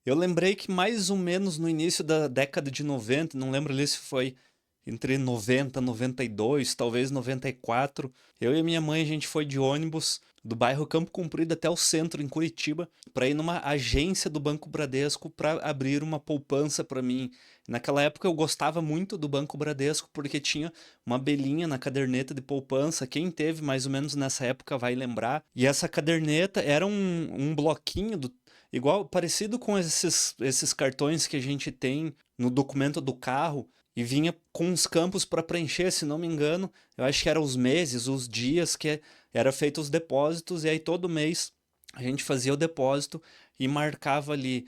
Eu lembrei que mais ou menos no início da década de 90, não lembro ali se foi entre 90 e 92, talvez 94, eu e a minha mãe a gente foi de ônibus do bairro Campo Comprido até o centro em Curitiba para ir numa agência do Banco Bradesco para abrir uma poupança para mim. Naquela época eu gostava muito do Banco Bradesco porque tinha uma abelhinha na caderneta de poupança. Quem teve mais ou menos nessa época vai lembrar. E essa caderneta era um bloquinho igual parecido com esses cartões que a gente tem no documento do carro e vinha com uns campos para preencher, se não me engano. Eu acho que eram os meses, os dias que era feito os depósitos e aí todo mês a gente fazia o depósito e marcava ali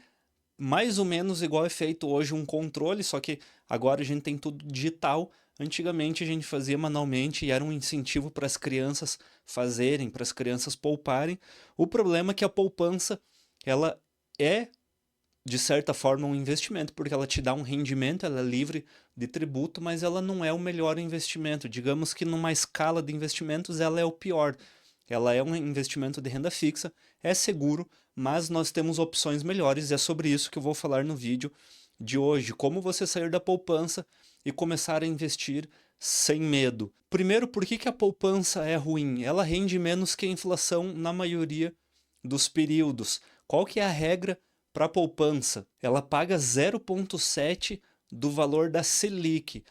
mais ou menos igual é feito hoje um controle, só que agora a gente tem tudo digital. Antigamente a gente fazia manualmente e era um incentivo para as crianças fazerem, para as crianças pouparem. O problema é que a poupança, ela é de certa forma um investimento, porque ela te dá um rendimento, ela é livre de tributo, mas ela não é o melhor investimento. Digamos que numa escala de investimentos ela é o pior. Ela é um investimento de renda fixa, é seguro, mas nós temos opções melhores e é sobre isso que eu vou falar no vídeo de hoje. Como você sair da poupança e começar a investir sem medo. Primeiro, por que a poupança é ruim? Ela rende menos que a inflação na maioria dos períodos. Qual que é a regra para a poupança? Ela paga 0,7 do valor da Selic.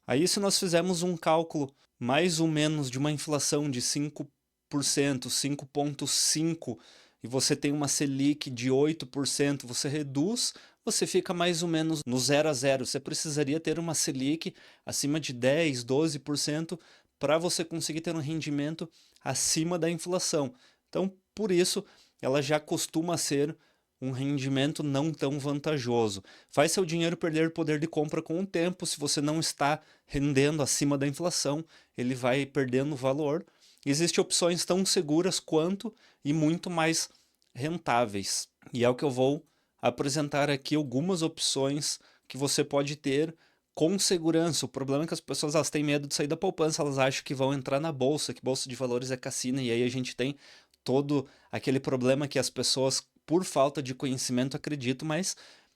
Aí se nós fizermos um cálculo mais ou menos de uma inflação de 5%, 5,5%, e você tem uma Selic de 8%, você reduz, você fica mais ou menos no 0 a 0. Você precisaria ter uma Selic acima de 10, 12% para você conseguir ter um rendimento acima da inflação. Então, por isso, ela já costuma ser um rendimento não tão vantajoso. Faz seu dinheiro perder poder de compra com o tempo. Se você não está rendendo acima da inflação, ele vai perdendo valor. Existem opções tão seguras quanto e muito mais rentáveis. E é o que eu vou apresentar aqui algumas opções que você pode ter com segurança. O problema é que as pessoas elas têm medo de sair da poupança, elas acham que vão entrar na bolsa, que bolsa de valores é cassino, e aí a gente tem todo aquele problema que as pessoas, por falta de conhecimento, acreditam, mas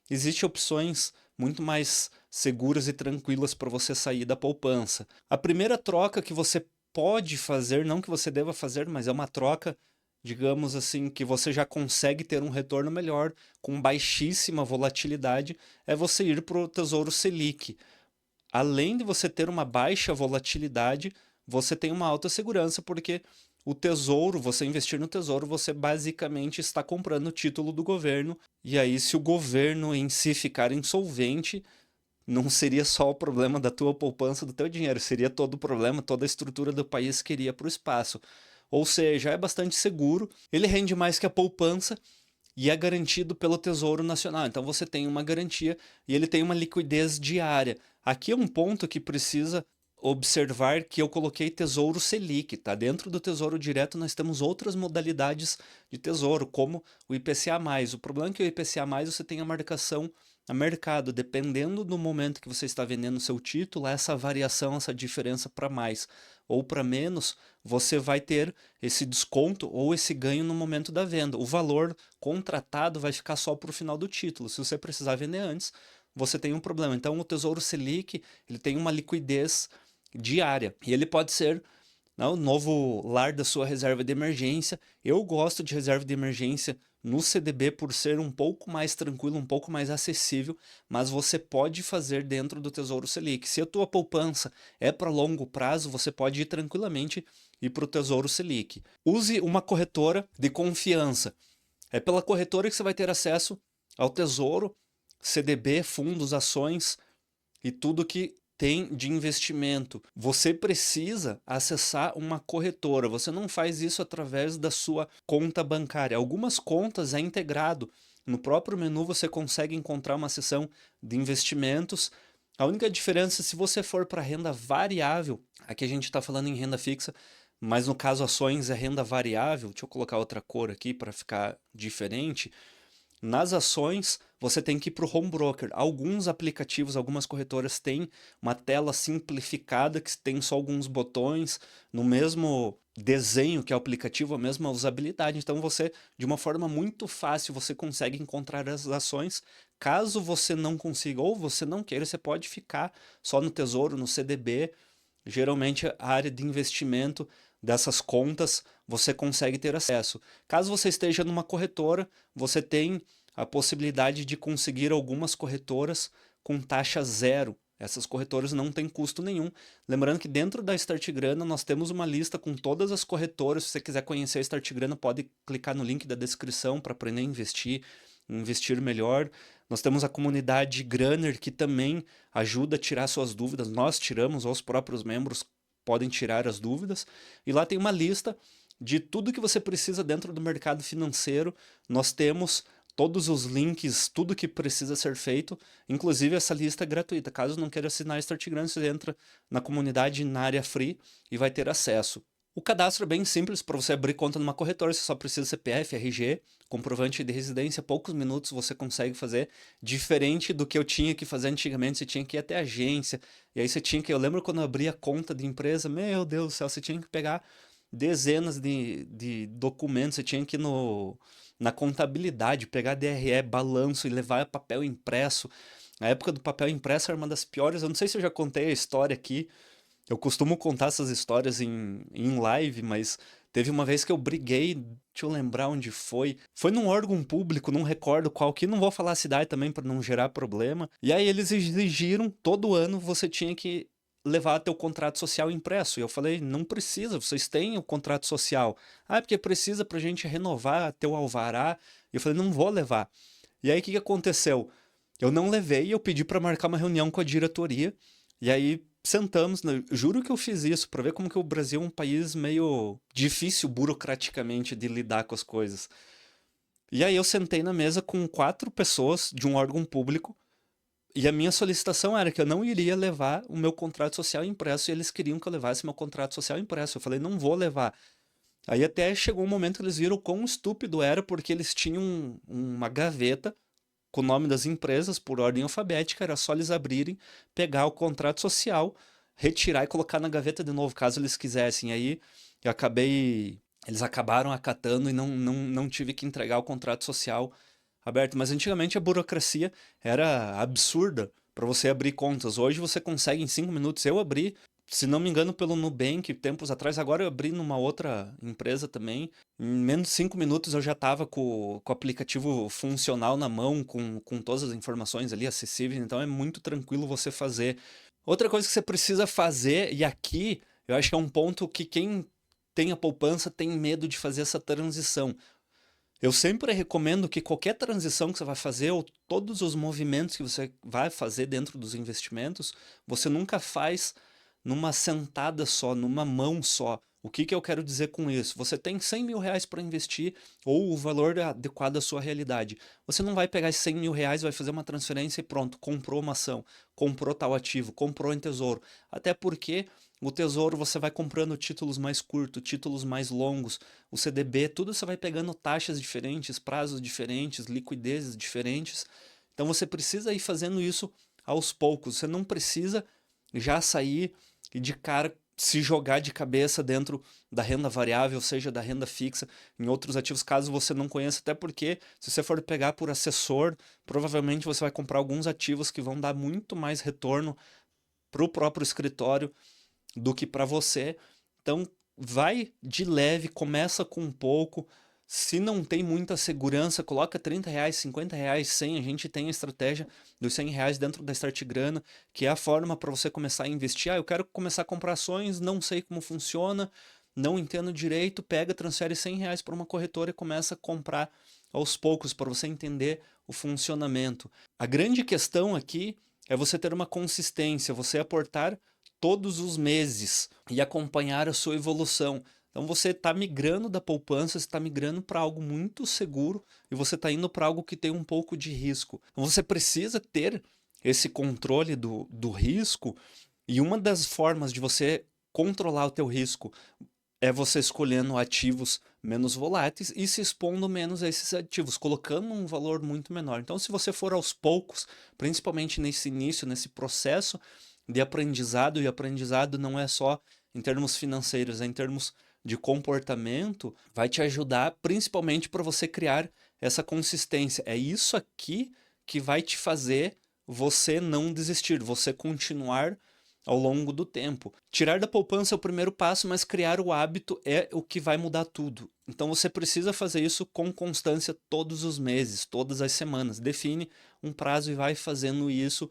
existem opções muito mais seguras e tranquilas para você sair da poupança. A primeira troca que você pode fazer, não que você deva fazer, mas é uma troca, digamos assim, que você já consegue ter um retorno melhor, com baixíssima volatilidade, é você ir para o Tesouro Selic. Além de você ter uma baixa volatilidade, você tem uma alta segurança, porque o tesouro, você investir no tesouro, você basicamente está comprando o título do governo, e aí se o governo em si ficar insolvente, não seria só o problema da tua poupança, do teu dinheiro, seria todo o problema, toda a estrutura do país que iria para o espaço. Ou seja, é bastante seguro, ele rende mais que a poupança e é garantido pelo Tesouro Nacional. Então você tem uma garantia e ele tem uma liquidez diária. Aqui é um ponto que precisa observar que eu coloquei Tesouro Selic, tá? Dentro do Tesouro Direto nós temos outras modalidades de tesouro, como o IPCA+. O problema é que o IPCA+, você tem a marcação a mercado, dependendo do momento que você está vendendo o seu título, essa variação, essa diferença para mais ou para menos, você vai ter esse desconto ou esse ganho no momento da venda. O valor contratado vai ficar só para o final do título. Se você precisar vender antes, você tem um problema. Então o Tesouro Selic, ele tem uma liquidez diária e ele pode ser, né, o novo lar da sua reserva de emergência. Eu gosto de reserva de emergência no CDB por ser um pouco mais tranquilo, um pouco mais acessível, mas você pode fazer dentro do Tesouro Selic. Se a tua poupança é para longo prazo, você pode ir tranquilamente ir para o Tesouro Selic. Use uma corretora de confiança. É pela corretora que você vai ter acesso ao Tesouro, CDB, fundos, ações e tudo que tem de investimento. Você precisa acessar uma corretora. Você não faz isso através da sua conta bancária. Algumas contas é integrado. No próprio menu você consegue encontrar uma seção de investimentos. A única diferença, se você for para renda variável, aqui a gente está falando em renda fixa, mas no caso ações é renda variável. Deixa eu colocar outra cor aqui para ficar diferente. Nas ações, você tem que ir para o home broker. Alguns aplicativos, algumas corretoras têm uma tela simplificada que tem só alguns botões no mesmo desenho que é o aplicativo, a mesma usabilidade. Então você, de uma forma muito fácil, você consegue encontrar as ações. Caso você não consiga ou você não queira, você pode ficar só no Tesouro, no CDB. Geralmente a área de investimento dessas contas você consegue ter acesso. Caso você esteja numa corretora, você tem a possibilidade de conseguir algumas corretoras com taxa zero. Essas corretoras não têm custo nenhum. Lembrando que dentro da Start Grana nós temos uma lista com todas as corretoras. Se você quiser conhecer a Start Grana, pode clicar no link da descrição para aprender a investir melhor. Nós temos a comunidade Grunner, que também ajuda a tirar suas dúvidas. Nós tiramos, ou os próprios membros podem tirar as dúvidas. E lá tem uma lista de tudo que você precisa dentro do mercado financeiro. Nós temos todos os links, tudo que precisa ser feito, inclusive essa lista é gratuita. Caso não queira assinar a Start Grana, você entra na comunidade na área free e vai ter acesso. O cadastro é bem simples. Para você abrir conta numa corretora, você só precisa CPF, RG, comprovante de residência, poucos minutos você consegue fazer, diferente do que eu tinha que fazer antigamente. Você tinha que ir até a agência, e aí você tinha que, eu lembro quando eu abria conta de empresa, meu Deus do céu, você tinha que pegar dezenas de documentos, você tinha que ir na contabilidade, pegar DRE, balanço e levar papel impresso. A época do papel impresso era uma das piores. Eu não sei se eu já contei a história aqui. Eu costumo contar essas histórias em live, mas teve uma vez que eu briguei, deixa eu lembrar onde foi. Foi num órgão público, não recordo qual que, não vou falar a cidade também para não gerar problema. E aí eles exigiram, todo ano você tinha que levar teu contrato social impresso. E eu falei, não precisa, vocês têm o contrato social. Ah, porque precisa pra gente renovar teu alvará. E eu falei, não vou levar. E aí o que que aconteceu? Eu não levei, eu pedi para marcar uma reunião com a diretoria. E aí sentamos, né? Juro que eu fiz isso para ver como que o Brasil é um país meio difícil burocraticamente de lidar com as coisas. E aí eu sentei na mesa com 4 pessoas de um órgão público e a minha solicitação era que eu não iria levar o meu contrato social impresso e eles queriam que eu levasse meu contrato social impresso. Eu falei, não vou levar. Aí até chegou um momento que eles viram quão estúpido era porque eles tinham uma gaveta com o nome das empresas por ordem alfabética, era só eles abrirem, pegar o contrato social, retirar e colocar na gaveta de novo, caso eles quisessem. Aí eu acabei. Eles acabaram acatando e não tive que entregar o contrato social aberto. Mas antigamente a burocracia era absurda para você abrir contas. Hoje você consegue em 5 minutos. Eu abri, se não me engano, pelo Nubank tempos atrás. Agora eu abri numa outra empresa também. Em menos de 5 minutos eu já estava com o aplicativo funcional na mão, com todas as informações ali acessíveis. Então é muito tranquilo você fazer. Outra coisa que você precisa fazer, e aqui eu acho que é um ponto que quem tem a poupança tem medo de fazer essa transição. Eu sempre recomendo que qualquer transição que você vai fazer, ou todos os movimentos que você vai fazer dentro dos investimentos, você nunca faz numa sentada só, numa mão só. O que que eu quero dizer com isso? Você tem 100 mil reais para investir, ou o valor adequado à sua realidade. Você não vai pegar esses 100 mil reais, vai fazer uma transferência e pronto, comprou uma ação, comprou tal ativo, comprou em tesouro. Até porque o tesouro você vai comprando títulos mais curtos, títulos mais longos, o CDB, tudo você vai pegando taxas diferentes, prazos diferentes, liquidezes diferentes. Então você precisa ir fazendo isso aos poucos. Você não precisa já sair e de cara se jogar de cabeça dentro da renda variável, seja da renda fixa, em outros ativos, caso você não conheça, até porque se você for pegar por assessor, provavelmente você vai comprar alguns ativos que vão dar muito mais retorno para o próprio escritório do que para você. Então, vai de leve, começa com um pouco. Se não tem muita segurança, coloca 30 reais, 50 reais, 100. A gente tem a estratégia dos 100 reais dentro da Start Grana, que é a forma para você começar a investir. Ah, eu quero começar a comprar ações, não sei como funciona, não entendo direito. Pega, transfere 100 reais para uma corretora e começa a comprar aos poucos para você entender o funcionamento. A grande questão aqui é você ter uma consistência, você aportar todos os meses e acompanhar a sua evolução. Então você está migrando da poupança, você está migrando para algo muito seguro e você está indo para algo que tem um pouco de risco. Então você precisa ter esse controle do risco, e uma das formas de você controlar o teu risco é você escolhendo ativos menos voláteis e se expondo menos a esses ativos, colocando um valor muito menor. Então, se você for aos poucos, principalmente nesse início, nesse processo de aprendizado, e aprendizado não é só em termos financeiros, é em termos de comportamento, vai te ajudar principalmente para você criar essa consistência. É isso aqui que vai te fazer você não desistir, você continuar ao longo do tempo. Tirar da poupança é o primeiro passo, mas criar o hábito é o que vai mudar tudo. Então você precisa fazer isso com constância todos os meses, todas as semanas. Define um prazo e vai fazendo isso,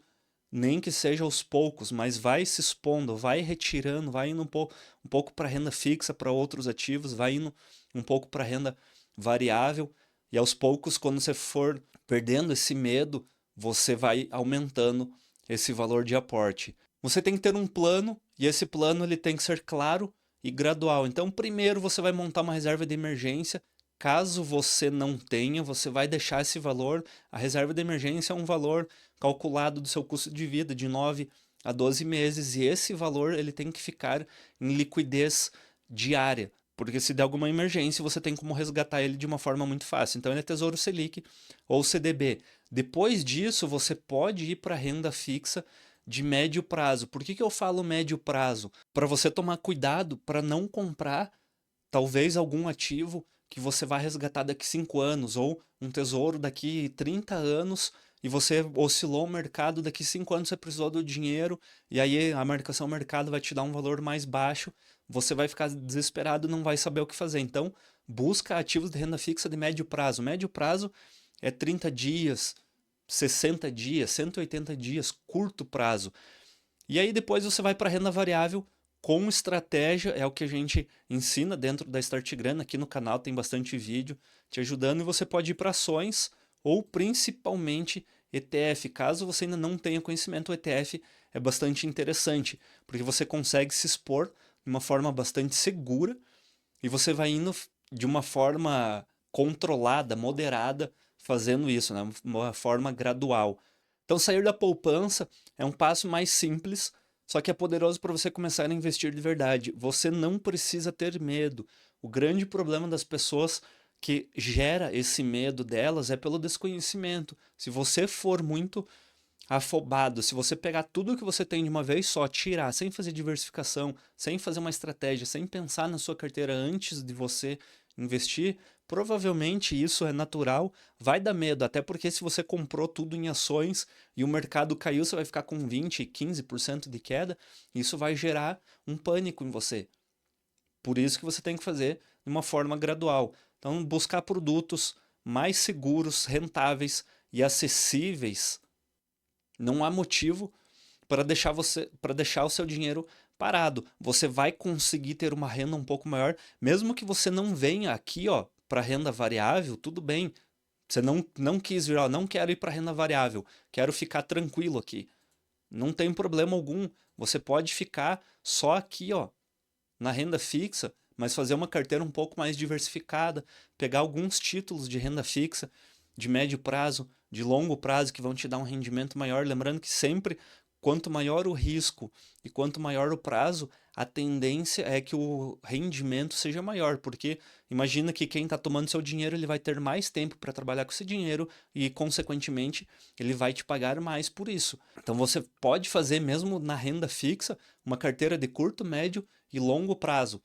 nem que seja aos poucos, mas vai se expondo, vai retirando, vai indo um pouco para renda fixa, para outros ativos, vai indo um pouco para renda variável, e aos poucos, quando você for perdendo esse medo, você vai aumentando esse valor de aporte. Você tem que ter um plano, e esse plano ele tem que ser claro e gradual. Então, primeiro você vai montar uma reserva de emergência. Caso você não tenha, você vai deixar esse valor. A reserva de emergência é um valor calculado do seu custo de vida de 9 a 12 meses, e esse valor ele tem que ficar em liquidez diária, porque se der alguma emergência, você tem como resgatar ele de uma forma muito fácil. Então ele é Tesouro Selic ou CDB. Depois disso, você pode ir para renda fixa de médio prazo. Por que que eu falo médio prazo? Para você tomar cuidado para não comprar talvez algum ativo que você vai resgatar daqui 5 anos, ou um tesouro daqui 30 anos, e você oscilou o mercado, daqui 5 anos você precisou do dinheiro, e aí a marcação mercado vai te dar um valor mais baixo, você vai ficar desesperado e não vai saber o que fazer. Então, busca ativos de renda fixa de médio prazo. Médio prazo é 30 dias, 60 dias, 180 dias, curto prazo. E aí depois você vai para renda variável com estratégia, é o que a gente ensina dentro da Start Grana. Aqui no canal tem bastante vídeo te ajudando, e você pode ir para ações ou principalmente ETF. Caso você ainda não tenha conhecimento, o ETF é bastante interessante, porque você consegue se expor de uma forma bastante segura e você vai indo de uma forma controlada, moderada, fazendo isso, né? Uma forma gradual. Então, sair da poupança é um passo mais simples, só que é poderoso para você começar a investir de verdade. Você não precisa ter medo. O grande problema das pessoas que gera esse medo delas é pelo desconhecimento. Se você for muito afobado, se você pegar tudo que você tem de uma vez só, tirar, sem fazer diversificação, sem fazer uma estratégia, sem pensar na sua carteira antes de você investir, provavelmente isso é natural, vai dar medo, até porque se você comprou tudo em ações e o mercado caiu, você vai ficar com 20, 15% de queda, isso vai gerar um pânico em você. Por isso que você tem que fazer de uma forma gradual. Então, buscar produtos mais seguros, rentáveis e acessíveis. Não há motivo para deixar o seu dinheiro parado. Você vai conseguir ter uma renda um pouco maior, mesmo que você não venha aqui, ó, para renda variável, tudo bem. Você não quis vir, ó, não quero ir para renda variável, quero ficar tranquilo aqui. Não tem problema algum. Você pode ficar só aqui, ó, na renda fixa, mas fazer uma carteira um pouco mais diversificada, pegar alguns títulos de renda fixa de médio prazo, de longo prazo, que vão te dar um rendimento maior. Lembrando que sempre, quanto maior o risco e quanto maior o prazo, a tendência é que o rendimento seja maior, porque imagina que quem está tomando seu dinheiro, ele vai ter mais tempo para trabalhar com esse dinheiro e, consequentemente, ele vai te pagar mais por isso. Então você pode fazer, mesmo na renda fixa, uma carteira de curto, médio e longo prazo.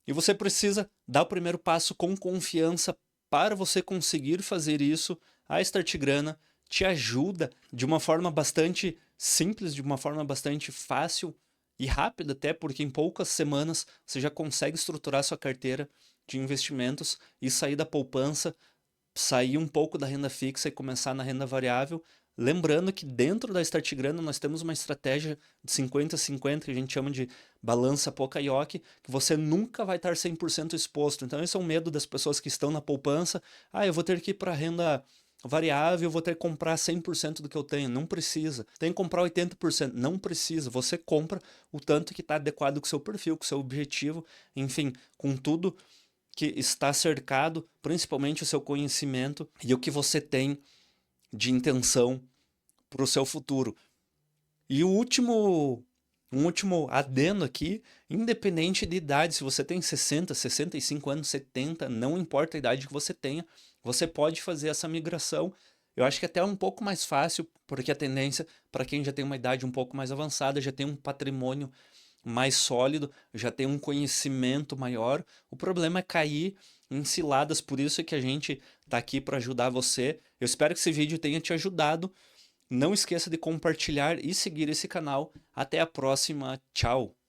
E você precisa dar o primeiro passo com confiança. Para você conseguir fazer isso, a Start Grana te ajuda de uma forma bastante simples, de uma forma bastante fácil e rápida até, porque em poucas semanas você já consegue estruturar sua carteira de investimentos e sair da poupança, sair um pouco da renda fixa e começar na renda variável. Lembrando que dentro da Start Grana nós temos uma estratégia de 50-50, que a gente chama de balança Poca-Yoke, que você nunca vai estar 100% exposto. Então esse é o medo das pessoas que estão na poupança. Ah, eu vou ter que ir para renda variável, eu vou ter que comprar 100% do que eu tenho. Não precisa. Tem que comprar 80%. Não precisa. Você compra o tanto que está adequado com o seu perfil, com o seu objetivo, enfim, com tudo que está cercado, principalmente o seu conhecimento e o que você tem de intenção para o seu futuro. E o último Um último adendo aqui, independente de idade, se você tem 60, 65 anos, 70, não importa a idade que você tenha, você pode fazer essa migração. Eu acho que até é um pouco mais fácil, porque a tendência para quem já tem uma idade um pouco mais avançada, já tem um patrimônio mais sólido, já tem um conhecimento maior. O problema é cair em ciladas, por isso é que a gente está aqui para ajudar você. Eu espero que esse vídeo tenha te ajudado. Não esqueça de compartilhar e seguir esse canal. Até a próxima. Tchau!